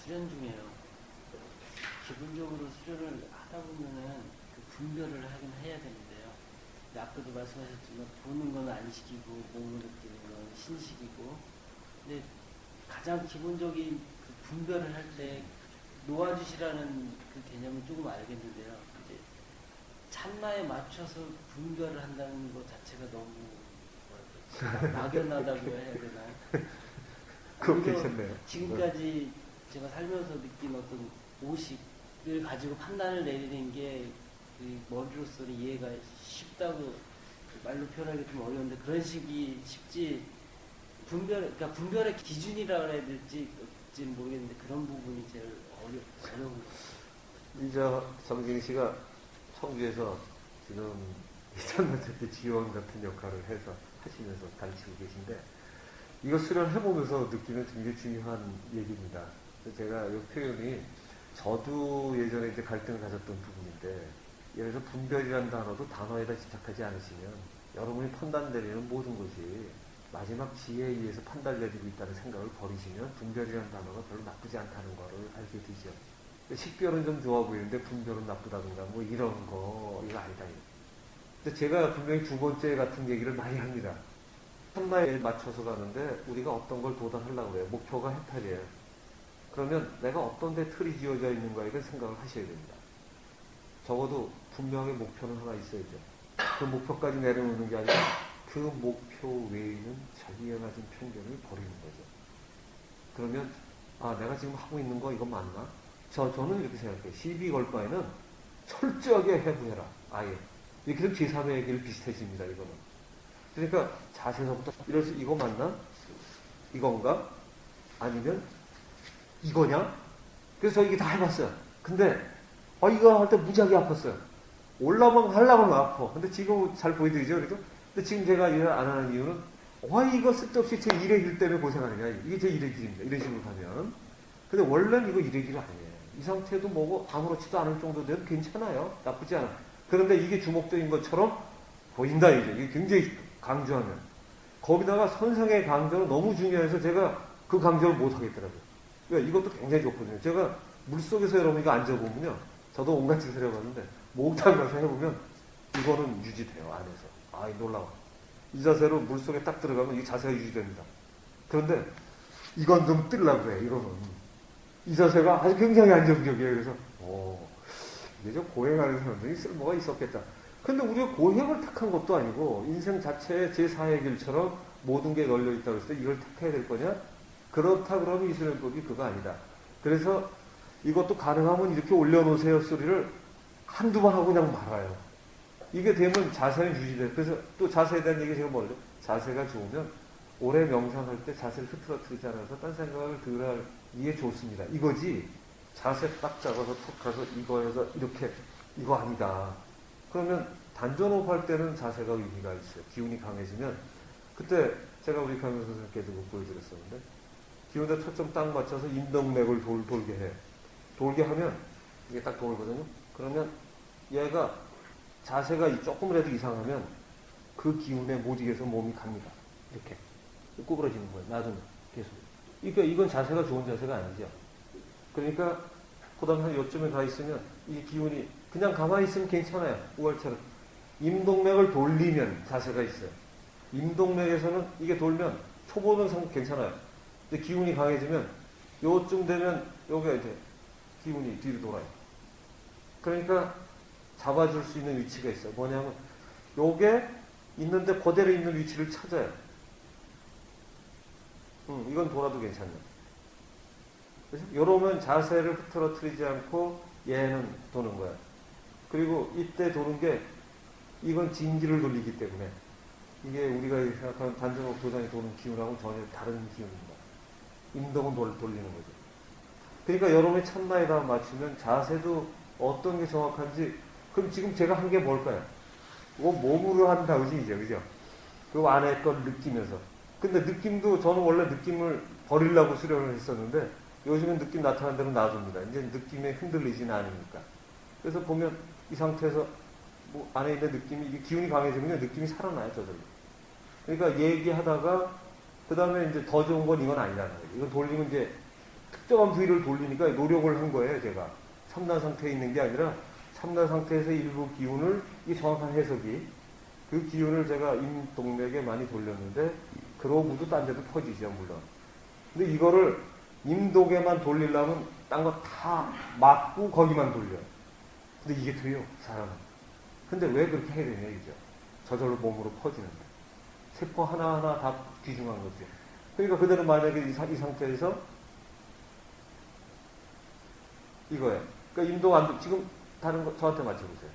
수련 중이에요. 기본적으로 수련을 하다 보면은 그 분별을 하긴 해야 되는데요. 근데 아까도 말씀하셨지만 보는 건 안식이고 몸으로 느끼는 건 신식이고, 근데 가장 기본적인 그 분별을 할 때 놓아주시라는 그 개념은 조금 알겠는데요. 이제 참나에 맞춰서 분별을 한다는 것 자체가 너무 막연하다고 해야 되나? 그거 괜찮네요. 지금까지 제가 살면서 느낀 어떤 오식을 가지고 판단을 내리는 게 그 머리로서는 이해가 쉽다고 말로 표현하기 좀 어려운데, 그런 식이 쉽지, 그러니까 분별의 기준이라고 해야 될지는 모르겠는데 그런 부분이 제일 어려운 것 같아요. 이제 정진 씨가 청주에서 지금 이찬원한테 지원 같은 역할을 해서 하시면서 가르치고 계신데, 이거 수련해보면서 느끼는 굉장히 중요한 얘기입니다. 제가 이 표현이 저도 예전에 이제 갈등을 가졌던 부분인데, 예를 들어서 분별이라는 단어도 단어에다 집착하지 않으시면 여러분이 판단 내리는 모든 것이 마지막 지혜에 의해서 판단 내리고 있다는 생각을 버리시면 분별이라는 단어가 별로 나쁘지 않다는 거를 알게 되죠. 식별은 좀 좋아 보이는데 분별은 나쁘다든가 뭐 이런 거 이거 아니다. 근데 제가 분명히 두 번째 같은 얘기를 많이 합니다. 참나에 맞춰서 가는데 우리가 어떤 걸 도달하려고 그래요. 목표가 해탈이에요. 그러면 내가 어떤 데 틀이 지어져 있는가 이걸 생각을 하셔야 됩니다. 적어도 분명히 목표는 하나 있어야죠. 그 목표까지 내려놓는 게 아니라 그 목표 외에는 자기에 맞은 편견을 버리는 거죠. 그러면 아 내가 지금 하고 있는 거 이거 맞나? 저는 이렇게 생각해요. 시비 걸 바에는 철저하게 해부해라. 아예. 이렇게 되면 제3의 얘기를 비슷해집니다. 이거는. 그러니까 자세서부터 이래서 이거 맞나? 이건가? 아니면 이거냐? 그래서 이게 다 해봤어요. 근데 이거 할 때 무지하게 아팠어요. 올라만 하려고 하면 아파. 근데 지금 잘 보여드리죠? 그래도? 근데 지금 제가 일을 안 하는 이유는 이거 쓸데없이 제 일의 길 때문에 고생하느냐. 이게 제 일의 길입니다. 이런 식으로 가면. 근데 원래는 이거 일의 길이 아니에요. 이 상태도 뭐고 아무렇지도 않을 정도 되면 괜찮아요. 나쁘지 않아. 그런데 이게 주목적인 것처럼 보인다 이제. 이게 굉장히 강조하면. 거기다가 선상의 강조는 너무 중요해서 제가 그 강조를 못 하겠더라고요. 그러니까 이것도 굉장히 좋거든요. 제가 물속에서 여러분 이거 앉아보면요. 저도 온갖 짓을 해봤는데 목욕탕 가서 해보면 이거는 유지돼요. 안에서. 놀라워. 이 자세로 물속에 딱 들어가면 이 자세가 유지됩니다. 그런데 이건 좀 뜨려고 그래. 이거는. 이 자세가 아주 굉장히 안정적이에요. 그래서 이게 좀 고행하는 사람들이 쓸모가 있었겠다. 근데 우리가 고행을 택한 것도 아니고 인생 자체의 제4의 길처럼 모든 게 널려 있다고 했을 때 이걸 택해야 될 거냐? 그렇다 그러면 이슬람법이 그거 아니다. 그래서 이것도 가능하면 이렇게 올려놓으세요 소리를 한두 번 하고 그냥 말아요. 이게 되면 자세는 유지돼요. 그래서 또 자세에 대한 얘기 제가 뭐죠? 자세가 좋으면 오래 명상할 때 자세를 흐트러뜨리지 않아서 딴 생각을 덜 할 이게 좋습니다. 이거지 자세 딱 잡아서 툭 가서 이거에서 이렇게 이거 아니다. 그러면 단전호흡 할 때는 자세가 의미가 있어요. 기운이 강해지면 그때 제가 우리 강현 선생님께도 보여드렸었는데 기운에 초점 딱 맞춰서 인동맥을 돌게 해. 돌게 하면 이게 딱 돌거든요. 그러면 얘가 자세가 조금이라도 이상하면 그 기운에 못 이겨서 몸이 갑니다. 이렇게 구부러지는 거예요. 놔두면 계속. 그러니까 이건 자세가 좋은 자세가 아니죠. 그러니까 그 다음에 한 요쯤에 가 있으면 이 기운이 그냥 가만히 있으면 괜찮아요. 우월처럼. 임동맥을 돌리면 자세가 있어요. 임동맥에서는 이게 돌면 초보는 괜찮아요. 근데 기운이 강해지면 요쯤 되면 여기가 이제 기운이 뒤로 돌아요. 그러니까 잡아줄 수 있는 위치가 있어요. 뭐냐면 요게 있는데 그대로 있는 위치를 찾아요. 이건 돌아도 괜찮네. 그래서 요러면 자세를 흐트러뜨리지 않고 얘는 도는 거야. 그리고 이때 도는 게 이건 진기를 돌리기 때문에 이게 우리가 생각하는 단전호흡 도장이 도는 기운하고는 전혀 다른 기운입니다. 임동은 돌리는 거죠. 그러니까 여러분이 참나에다 맞추면 자세도 어떤 게 정확한지 그럼 지금 제가 한 게 뭘까요? 그거 몸으로 한다 그지 이제 그죠? 그 안에 걸 느끼면서 근데 느낌도 저는 원래 느낌을 버리려고 수련을 했었는데 요즘은 느낌 나타나는 대로 놔둡니다. 이제 느낌에 흔들리지는 않으니까. 그래서 보면 이 상태에서 뭐 안에 있는 느낌이 이게 기운이 강해지면 느낌이 살아나요 저절로. 그러니까 얘기하다가 그 다음에 이제 더 좋은 건 이건 아니라는 거예요. 이건 돌리면 이제 특정한 부위를 돌리니까 노력을 한 거예요, 제가. 참나 상태에 있는 게 아니라 참나 상태에서 일부 기운을, 이게 정확한 해석이, 그 기운을 제가 임동맥에 많이 돌렸는데 그러고도 딴 데도 퍼지죠, 물론. 근데 이거를 임동에만 돌리려면 딴 거 다 막고 거기만 돌려요. 근데 이게 돼요, 사람은. 근데 왜 그렇게 해야 되냐, 이죠. 저절로 몸으로 퍼지는데. 세포 하나하나 다 귀중한 거죠. 그러니까 그대로 만약에 이 상태에서 이거예요. 그러니까 임동 안, 지금 다른 거 저한테 맞춰보세요.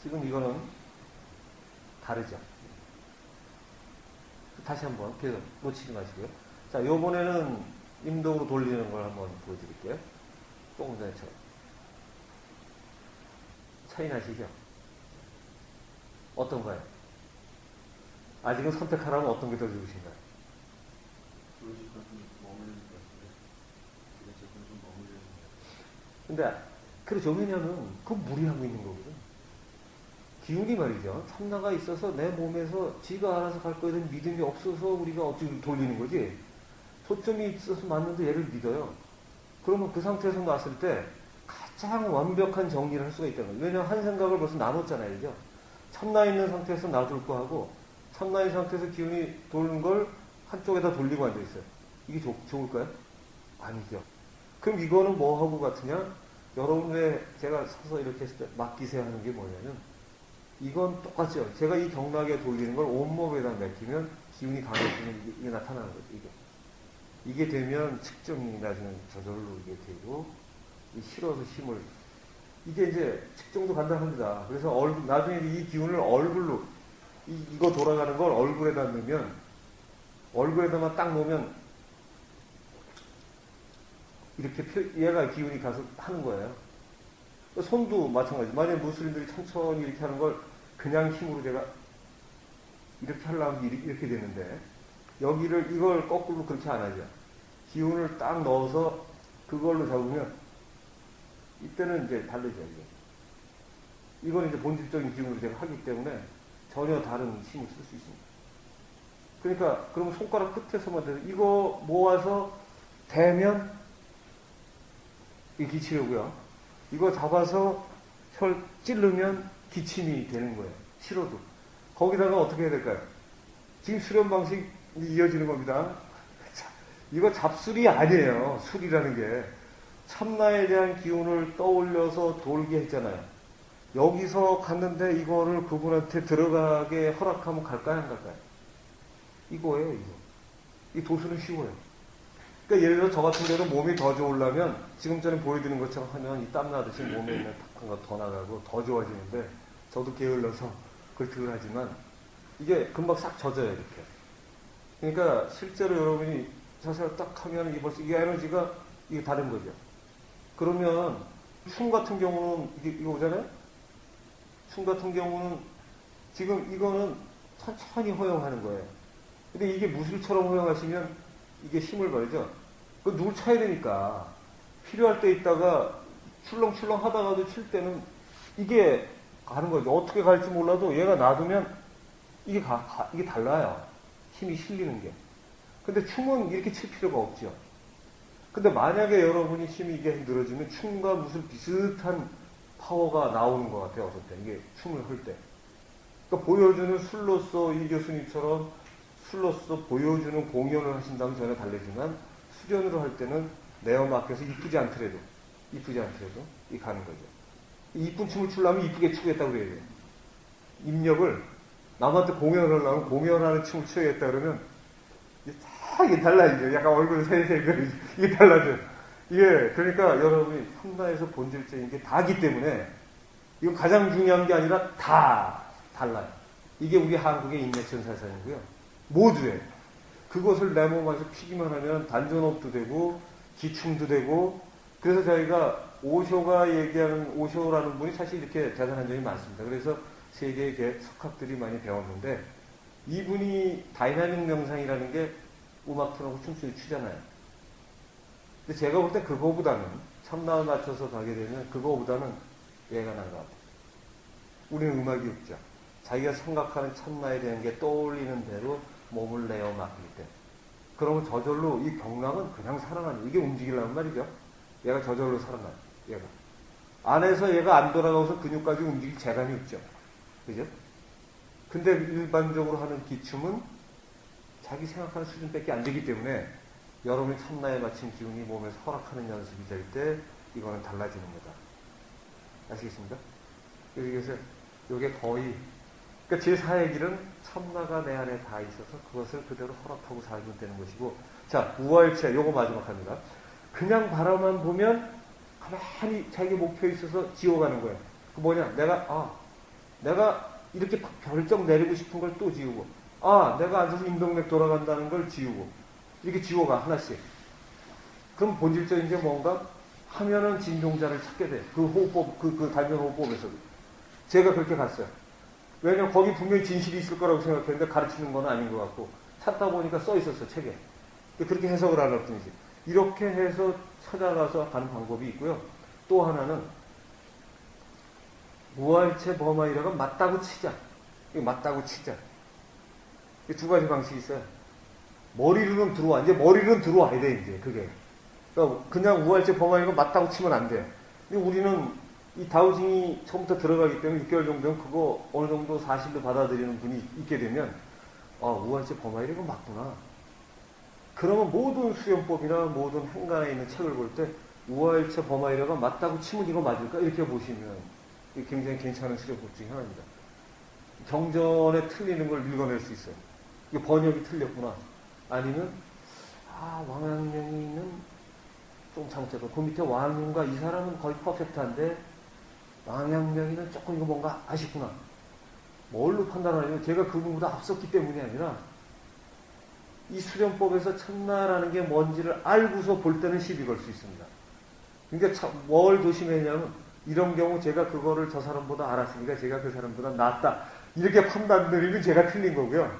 지금 이거는 다르죠. 다시 한번 계속 놓치지 마시고요. 자, 요번에는 임동으로 돌리는 걸 한번 보여드릴게요. 조금 전에처럼. 차이 나시죠? 어떤가요? 아직은 선택하라면 어떤 게 더 좋으신가요? 근데, 그렇죠. 왜냐면, 그거 무리하고 있는 거거든. 기운이 말이죠. 참나가 있어서 내 몸에서 지가 알아서 갈 거에 대한 믿음이 없어서 우리가 어찌 돌리는 거지. 초점이 있어서 맞는데 얘를 믿어요. 그러면 그 상태에서 놨을 때 가장 완벽한 정리를 할 수가 있다는 거예요. 왜냐하면 한 생각을 벌써 나눴잖아요. 그죠? 참나 있는 상태에서 놔둘 거 하고 참나 있는 상태에서 기운이 도는 걸 한쪽에다 돌리고 앉아있어요. 이게 좋을까요? 아니죠. 그럼 이거는 뭐하고 같으냐? 여러분 왜 제가 서서 이렇게 했을 때 맡기세요 하는 게 뭐냐면 이건 똑같죠. 제가 이 경락에 돌리는 걸 온몸에다 맡기면 기운이 강해지면 이게 나타나는 거죠. 이게 되면 측정이 나중에 저절로 이게 되고 실어서 힘을 이게 이제 측정도 간단합니다. 그래서 얼굴 나중에 이 기운을 얼굴로 이거 돌아가는 걸 얼굴에다 넣으면 얼굴에다만 딱 놓으면 이렇게 얘가 기운이 가서 하는 거예요. 손도 마찬가지. 만약에 무슬림들이 천천히 이렇게 하는 걸 그냥 힘으로 제가 이렇게 하려면 이렇게 되는데 여기를 이걸 거꾸로 그렇게 안 하죠. 기운을 딱 넣어서 그걸로 잡으면 이때는 이제 다르죠. 이건 이제 본질적인 기운으로 제가 하기 때문에 전혀 다른 힘을 쓸 수 있습니다. 그러니까 그러면 손가락 끝에서만 돼서 이거 모아서 대면 이 기치려고요. 이거 잡아서 혈 찌르면 기침이 되는 거예요. 싫어도. 거기다가 어떻게 해야 될까요? 지금 수련 방식이 이어지는 겁니다. 이거 잡술이 아니에요. 술이라는 게. 참나에 대한 기운을 떠올려서 돌게 했잖아요. 여기서 갔는데 이거를 그분한테 들어가게 허락하면 갈까요? 안 갈까요? 이거예요, 이거. 이 도수는 쉬워요. 그러니까 예를 들어 저 같은 경우는 몸이 더 좋으려면 지금 전에 보여드린 것처럼 하면 이 땀나듯이 몸에 있는 탁한 거 더 나가고 더 좋아지는데 저도 게을러서 그걸 덜 하지만 이게 금방 싹 젖어요, 이렇게. 그러니까 실제로 여러분이 자세를 딱 하면 이게 벌써 이 에너지가 이게 다른 거죠. 그러면 춤 같은 경우는 이거 오잖아요? 춤 같은 경우는 지금 이거는 천천히 허용하는 거예요. 근데 이게 무술처럼 허용하시면 이게 힘을 벌죠. 그 누굴 쳐야 되니까 필요할 때 있다가 출렁출렁 하다가도 칠 때는 이게 가는 거죠. 어떻게 갈지 몰라도 얘가 놔두면 이게 이게 달라요. 힘이 실리는 게. 근데 춤은 이렇게 칠 필요가 없죠. 근데 만약에 여러분이 힘이 이게 늘어지면 춤과 무슨 비슷한 파워가 나오는 것 같아요. 어떨 때. 이게 춤을 할 때. 그러니까 보여주는 술로서 이 교수님처럼 술로서 보여주는 공연을 하신다면 전혀 다르지만 수련으로 할 때는 내어 맡겨서 이쁘지 않더라도 이 가는 거죠. 이쁜 춤을 추려면 이쁘게 추겠다고 그래야 돼요. 입력을 남한테 공연을 하려면 공연하는 춤을 춰야겠다 그러면 이게 달라지죠. 약간 얼굴 새색거리죠. 이게 달라져요. 이게 그러니까 여러분이 참나에서 본질적인 게 다기 때문에 이건 가장 중요한 게 아니라 다 달라요. 이게 우리 한국의 인맥션 사상이고요. 모두에 그것을 내 몸 안에서 피기만 하면 단전업도 되고 기충도 되고 그래서 저희가 오쇼가 얘기하는 오쇼라는 분이 사실 이렇게 대단한 점이 많습니다. 그래서 세계의 석학들이 많이 배웠는데 이분이 다이나믹 명상이라는 게 음악 틀어놓고 춤추기 추잖아요. 근데 제가 볼 때 그거보다는 참나에 맞춰서 가게 되면 그거보다는 얘가 난 것 같아요. 우리는 음악이 없죠. 자기가 생각하는 참나에 대한 게 떠올리는 대로 몸을 내어 맡길 때. 그러면 저절로 이 경락은 그냥 살아나요. 이게 움직이려는 말이죠. 얘가 저절로 살아나요. 얘가. 안에서 얘가 안 돌아가서 근육까지 움직일 재간이 없죠. 그죠? 근데 일반적으로 하는 기춤은 자기 생각하는 수준밖에 안 되기 때문에 여러분이 참나에 맞춘 기운이 몸에서 허락하는 연습이 될 때 이거는 달라지는 거다. 아시겠습니까? 그래서 이게 거의 그러니까 제4의 길은 참나가 내 안에 다 있어서 그것을 그대로 허락하고 살면 되는 것이고, 자, 우월체, 요거 마지막 합니다. 그냥 바라만 보면 가만히 자기 목표에 있어서 지워가는 거예요. 그 뭐냐, 내가 이렇게 결정 내리고 싶은 걸 또 지우고, 내가 앉아서 인동맥 돌아간다는 걸 지우고, 이렇게 지워가, 하나씩. 그럼 본질적인 게 뭔가 하면은 진동자를 찾게 돼. 그 호흡법, 그 단전 호흡법에서도. 제가 그렇게 갔어요. 왜냐면 거기 분명히 진실이 있을 거라고 생각했는데 가르치는 건 아닌 것 같고, 찾다 보니까 써 있었어, 책에. 그렇게 해석을 하려고 했더니, 이렇게 해서 찾아가서 가는 방법이 있고요. 또 하나는, 무할체 범하이라가 맞다고 치자. 맞다고 치자. 두 가지 방식이 있어요. 머리로는 들어와. 이제 머리로는 들어와야 돼, 이제, 그게. 그러니까 그냥 우할체 범하이가 맞다고 치면 안 돼. 근데 우리는 이 다우징이 처음부터 들어가기 때문에 6개월 정도는 그거 어느 정도 사실로 받아들이는 분이 있게 되면, 우할체 범하이가 맞구나. 그러면 모든 수련법이나 모든 행간에 있는 책을 볼 때, 우할체 범하이라가 맞다고 치면 이거 맞을까? 이렇게 보시면, 이게 굉장히 괜찮은 수련법 중에 하나입니다. 경전에 틀리는 걸 읽어낼 수 있어요. 이게 번역이 틀렸구나. 아니면, 왕양명이는 좀 잘못했고, 그 밑에 왕윤과 이 사람은 거의 퍼펙트한데, 왕양명이는 조금 이거 뭔가 아쉽구나. 뭘로 판단하냐면, 제가 그분보다 앞섰기 때문이 아니라, 이 수련법에서 참나라는 게 뭔지를 알고서 볼 때는 시비 걸 수 있습니다. 그러니까 뭘 조심했냐면, 이런 경우 제가 그거를 저 사람보다 알았으니까 제가 그 사람보다 낫다. 이렇게 판단 내리면 제가 틀린 거고요.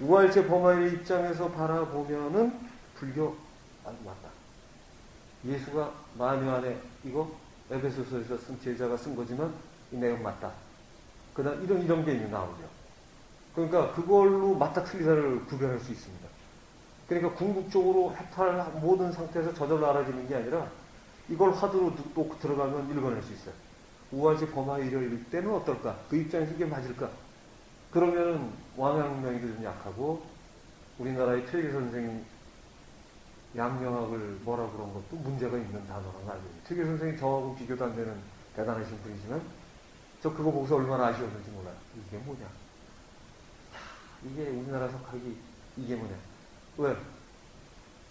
우할체 범하의 입장에서 바라보면은 불교 맞다. 예수가 만유 안에 이거 에베소서에서 쓴 제자가 쓴 거지만 이 내용 맞다. 그다음 이런 게 나오죠. 그러니까 그걸로 맞다 틀리다를 구별할 수 있습니다. 그러니까 궁극적으로 해탈 모든 상태에서 저절로 알아지는 게 아니라 이걸 화두로 또 들어가면 읽어낼 수 있어요. 우할체 범하이를 읽을 때는 어떨까? 그 입장에서 이게 맞을까? 그러면은 왕양명이도 좀 약하고 우리나라의 퇴계 선생님 양명학을 뭐라 그런 것도 문제가 있는 단어라는 걸 알고 있어요. 퇴계 선생님 저하고 비교도 안 되는 대단하신 분이지만 저 그거 보고서 얼마나 아쉬웠는지 몰라요. 이게 뭐냐? 이게 우리나라 석학이 이게 뭐냐? 왜?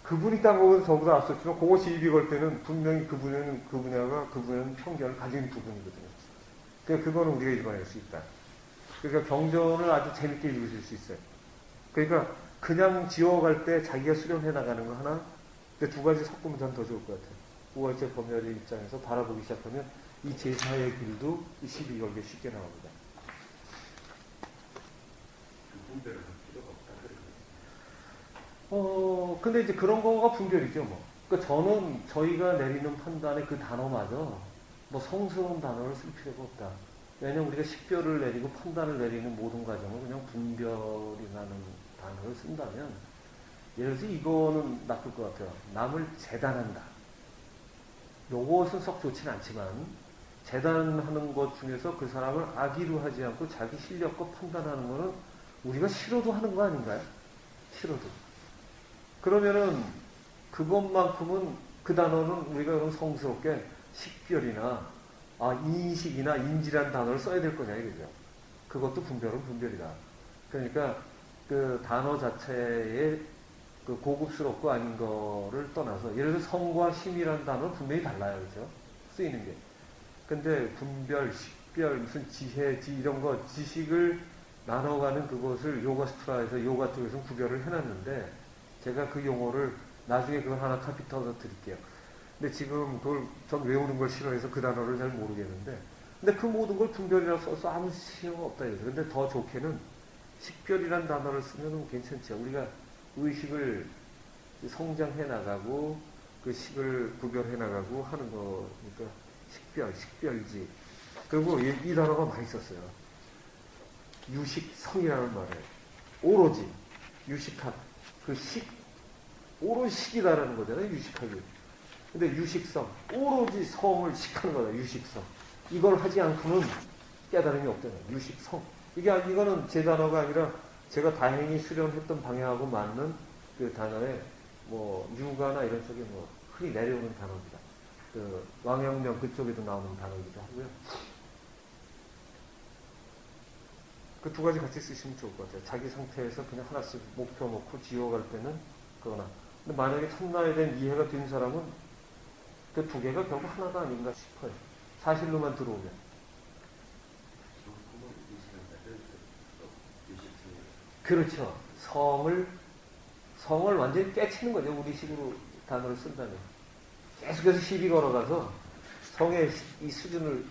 그분이 딴 거보다 저보다 앞섰지만 그거 시비 걸 때는 분명히 그 분야는 편견을 가진 부분이거든요. 그러니까 그거는 우리가 읽어낼 수 있다. 그러니까 경전을 아주 재밌게 읽으실 수 있어요. 그러니까 그냥 지워갈 때 자기가 수련해 나가는 거 하나, 근데 두 가지 섞으면 전 더 좋을 것 같아요. 우할체 범열의 입장에서 바라보기 시작하면 이 제4의 길도 이 시비 걸게 쉽게 나옵니다. 분별을 할 필요가 없다. 근데 이제 그런 거가 분별이죠, 뭐. 그러니까 저는 저희가 내리는 판단의 그 단어마저 뭐 성스러운 단어를 쓸 필요가 없다. 왜냐면 우리가 식별을 내리고 판단을 내리는 모든 과정을 그냥 분별이라는 단어를 쓴다면, 예를 들어서 이거는 나쁠 것 같아요. 남을 재단한다. 요것은 썩 좋진 않지만, 재단하는 것 중에서 그 사람을 악의로 하지 않고 자기 실력과 판단하는 거는 우리가 싫어도 하는 거 아닌가요? 싫어도. 그러면은 그것만큼은 그 단어는 우리가 그럼 성스럽게 식별이나 인식이나 인지라는 단어를 써야 될 거냐 이거죠. 그것도 분별은 분별이다. 그러니까 그 단어 자체의 그 고급스럽고 아닌 거를 떠나서 예를 들어 성과 힘이라는 단어는 분명히 달라요. 그죠? 쓰이는 게. 근데 분별, 식별, 무슨 지혜, 이런 거, 지식을 나눠가는 그것을 요가스트라에서 요가 쪽에서 구별을 해놨는데 제가 그 용어를 나중에 그걸 하나 카피터서 드릴게요. 근데 지금 그걸 전 외우는 걸 싫어해서 그 단어를 잘 모르겠는데, 근데 그 모든 걸 분별이라고 써서 아무 시효가 없다 이거죠. 근데 더 좋게는 식별이라는 단어를 쓰면 괜찮죠. 우리가 의식을 성장해 나가고 그 식을 구별해 나가고 하는 거니까 식별, 식별지. 그리고 이 단어가 많이 썼어요. 유식성이라는 말에 오로지 유식한 그 식, 오롯이 식이다라는 거잖아요. 유식하기. 근데 유식성, 오로지 성을 식하는 거다. 유식성. 이걸 하지 않고는 깨달음이 없잖아요. 유식성. 이거는 제 단어가 아니라 제가 다행히 수련했던 방향하고 맞는 그 단어에 뭐 유가나 이런 쪽에 뭐 흔히 내려오는 단어입니다. 그 왕陽명 그쪽에도 나오는 단어이기도 하고요. 그 두 가지 같이 쓰시면 좋을 것 같아요. 자기 상태에서 그냥 하나씩 목표 놓고 지어갈 때는 그거나. 근데 만약에 참나에 대한 이해가 된 사람은 그 두 개가 결국 하나가 아닌가 싶어요. 사실로만 들어오면. 그렇죠. 성을 완전히 깨치는 거죠. 우리식으로 단어를 쓴다면. 계속해서 시비 걸어가서 성의 이 수준을